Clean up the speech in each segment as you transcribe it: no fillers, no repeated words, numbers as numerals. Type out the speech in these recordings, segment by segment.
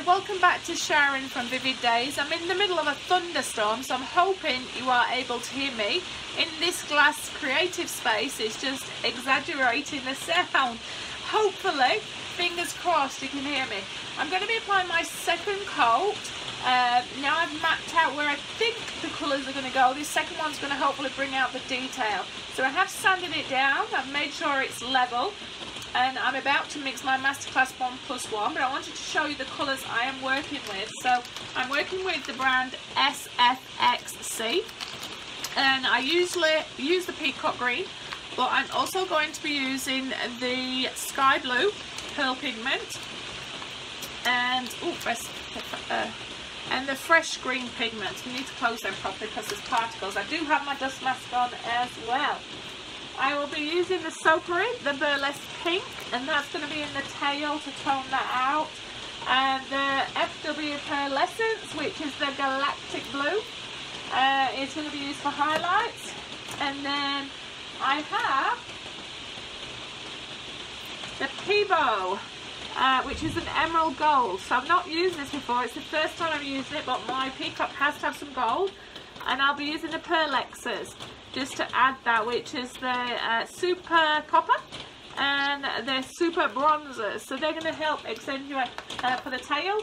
Hi, welcome back to Sharon from Vivid Days. I'm in the middle of a thunderstorm, so I'm hoping you are able to hear me. In this glass creative space, it's just exaggerating the sound. Hopefully, fingers crossed, you can hear me. I'm going to be applying my second coat. Now I've mapped out where I think the colours are going to go. This second one's going to hopefully bring out the detail. So I have sanded it down, I've made sure it's level. And I'm about to mix my Masterclass 1+1, but I wanted to show you the colours I am working with. So I'm working with the brand SFXC, and I usually use the Peacock green, but I'm also going to be using the sky blue pearl pigment and the fresh green pigment. You need to close them properly because there's particles. I do have my dust mask on as well. I will be using the Soapery, the Burlesque Pink, and that's going to be in the tail to tone that out. And the FW Pearlescence, which is the Galactic Blue, is going to be used for highlights. And then I have the Peebo, which is an emerald gold. So I've not used this before, it's the first time I'm using it, but my Peacock has to have some gold. And I'll be using the Pearlexes just to add that, which is the Super Copper and the Super Bronzers. So they're going to help accentuate for the tail,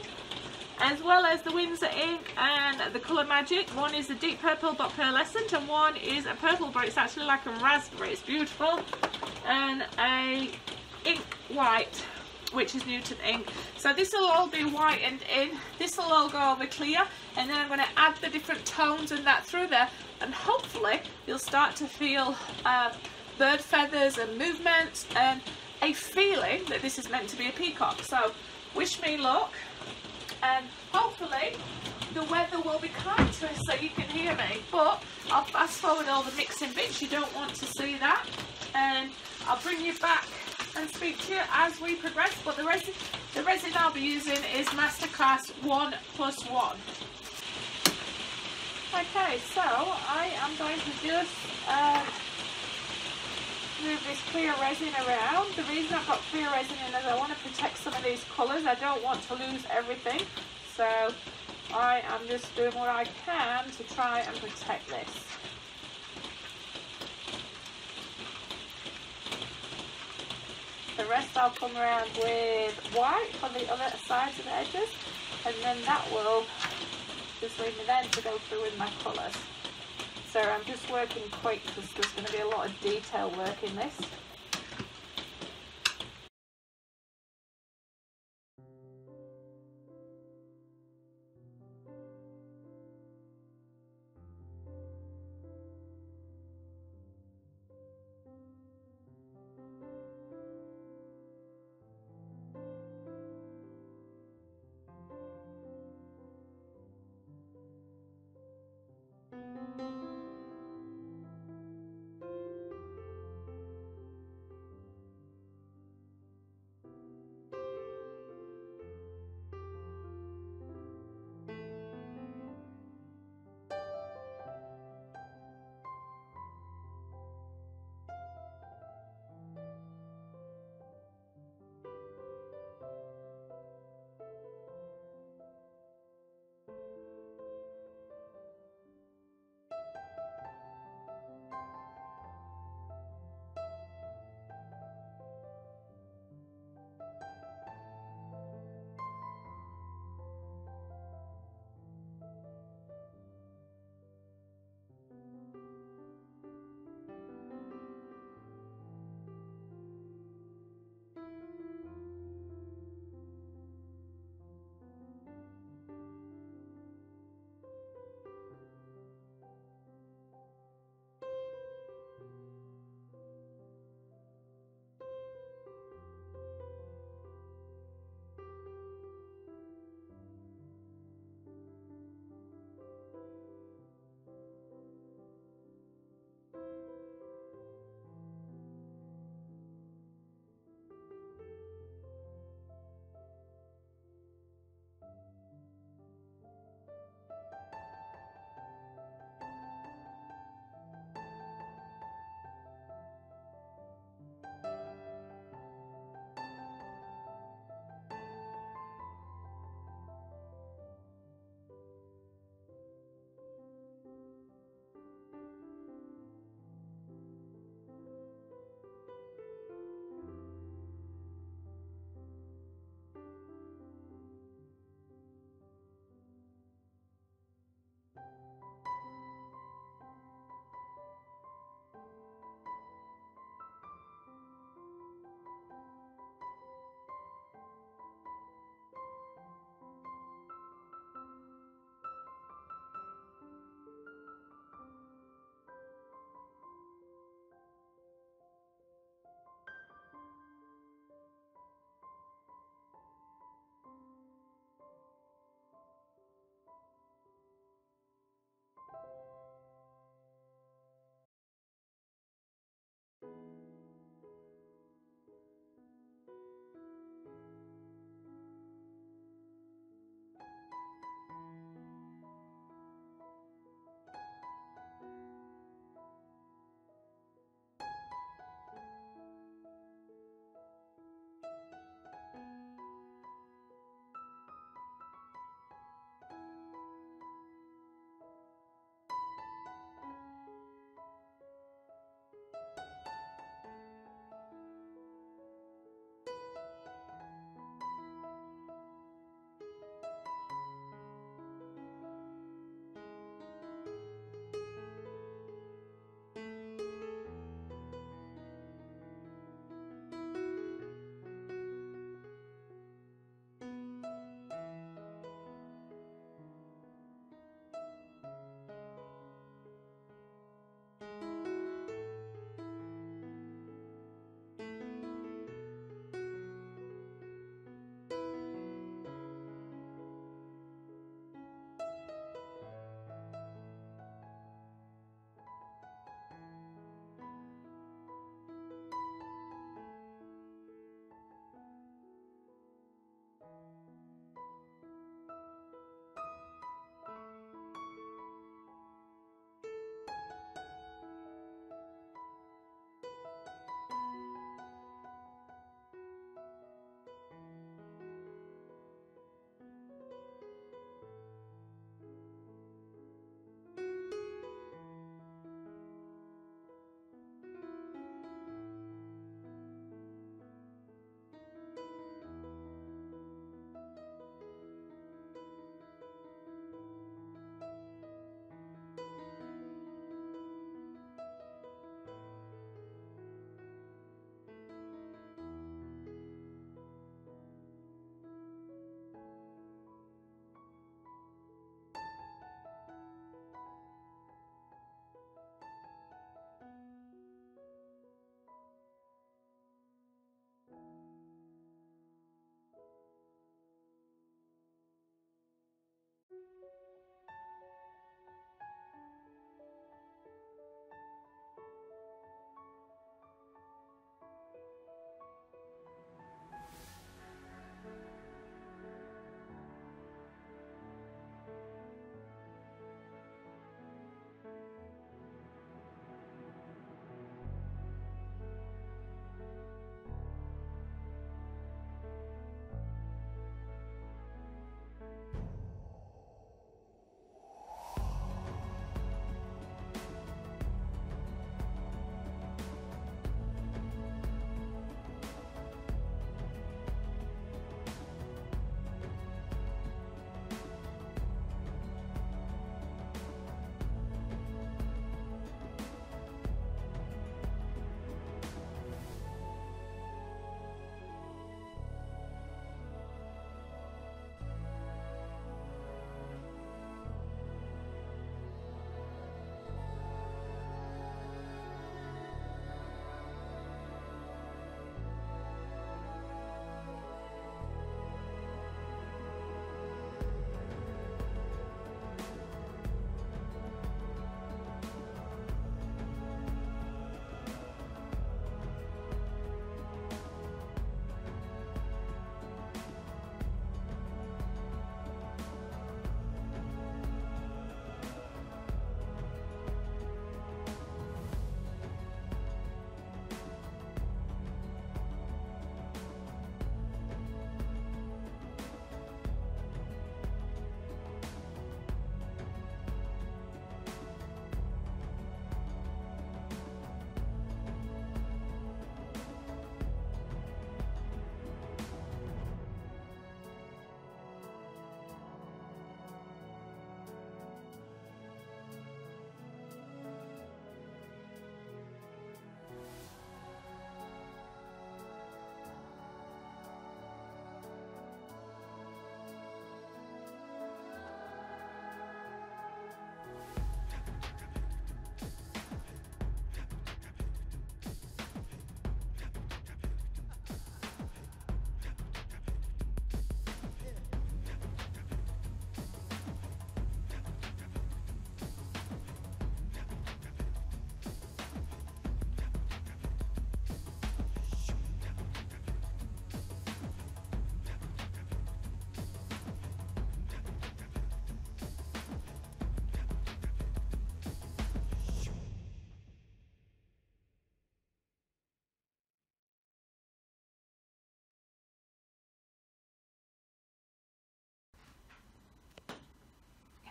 as well as the Windsor Ink and the Colour Magic. One is a deep purple but pearlescent, and one is a purple but it's actually like a raspberry. It's beautiful. And a ink white, which is Newton ink. So this will all be whitened in, this will all go over clear, and then I'm going to add the different tones and that through there, and hopefully you'll start to feel bird feathers and movements and a feeling that this is meant to be a peacock. So wish me luck, and hopefully the weather will be kind to us so you can hear me, but I'll fast forward all the mixing bits, you don't want to see that, and I'll bring you back and speak to you as we progress. But the resin I'll be using is Masterclass 1+1. Okay, so I am going to just move this clear resin around. The reason I've got clear resin in is I want to protect some of these colours. I don't want to lose everything, so I am just doing what I can to try and protect this. The rest I'll come around with white on the other sides of the edges, and then that will just leave me then to go through with my colours. So I'm just working quick because there's going to be a lot of detail work in this.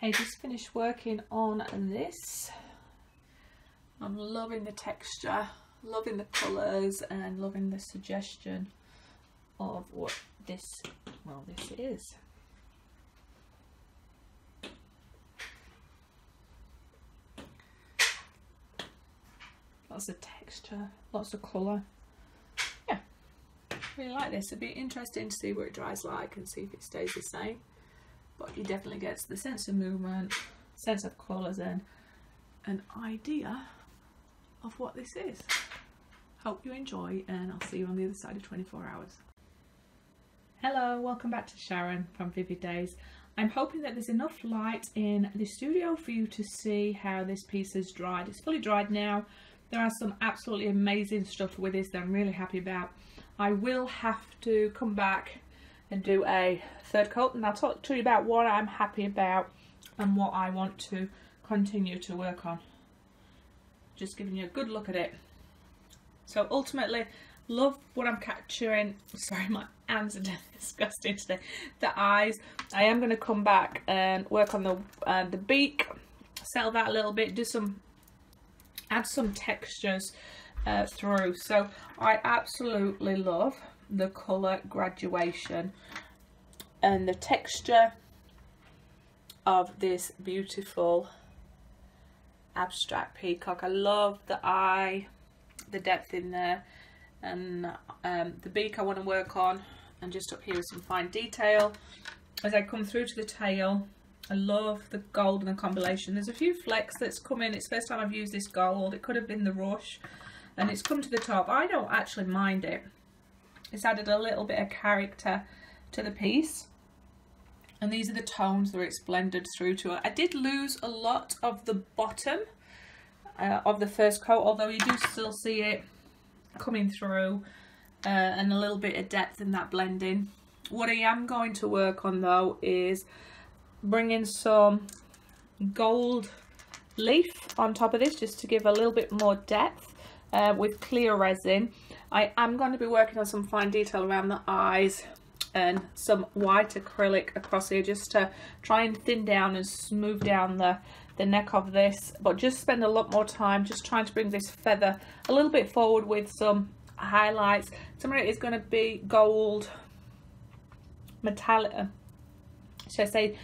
Okay, just finished working on this. I'm loving the texture, loving the colours, and loving the suggestion of what this is. Lots of texture, lots of colour. Yeah, really like this. It'd be interesting to see what it dries like and see if it stays the same. But you definitely get the sense of movement, sense of colours, and an idea of what this is. Hope you enjoy, and I'll see you on the other side of 24 hours. Hello, welcome back to Sharon from Vivid Days. I'm hoping that there's enough light in the studio for you to see how this piece is dried. It's fully dried now. There are some absolutely amazing stuff with this that I'm really happy about. I will have to come back and do a third coat, and I'll talk to you about what I'm happy about and what I want to continue to work on. Just giving you a good look at it. So ultimately, love what I'm capturing. Sorry, my hands are disgusting today. The eyes. I am going to come back and work on the beak, settle that a little bit, add some textures through. So I absolutely love the colour graduation and the texture of this beautiful abstract peacock. I love the eye, the depth in there, and the beak I want to work on, and just up here with some fine detail as I come through to the tail. I love the gold and the combination. There's a few flecks that's come in. It's the first time I've used this gold. It could have been the rush, and it's come to the top. I don't actually mind it. It's added a little bit of character to the piece, and these are the tones that it's blended through to. I did lose a lot of the bottom of the first coat, although you do still see it coming through, and a little bit of depth in that blending. What I am going to work on though is bringing some gold leaf on top of this, just to give a little bit more depth with clear resin. I am going to be working on some fine detail around the eyes and some white acrylic across here, just to try and thin down and smooth down the neck of this, but just spend a lot more time just trying to bring this feather a little bit forward with some highlights. Some of it is going to be gold metallic, should I say,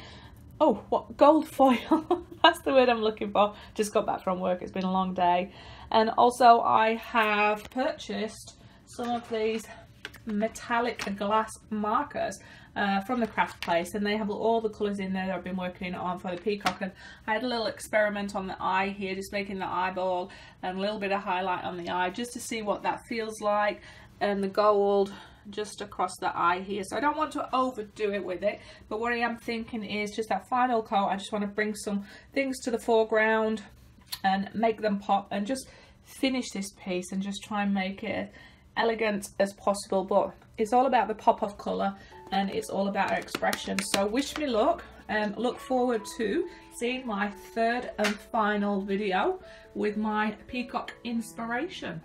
oh, what, gold foil. That's the word I'm looking for. Just got back from work, it's been a long day. And also I have purchased some of these metallic glass markers from the craft place, and they have all the colours in there that I've been working on for the peacock. And I had a little experiment on the eye here, just making the eyeball and a little bit of highlight on the eye, just to see what that feels like, and the gold just across the eye here. So I don't want to overdo it with it, but what I am thinking is just that final coat, I just want to bring some things to the foreground and make them pop, and just finish this piece and just try and make it as elegant as possible. But it's all about the pop of colour, and it's all about our expression. So wish me luck, and look forward to seeing my third and final video with my peacock inspiration.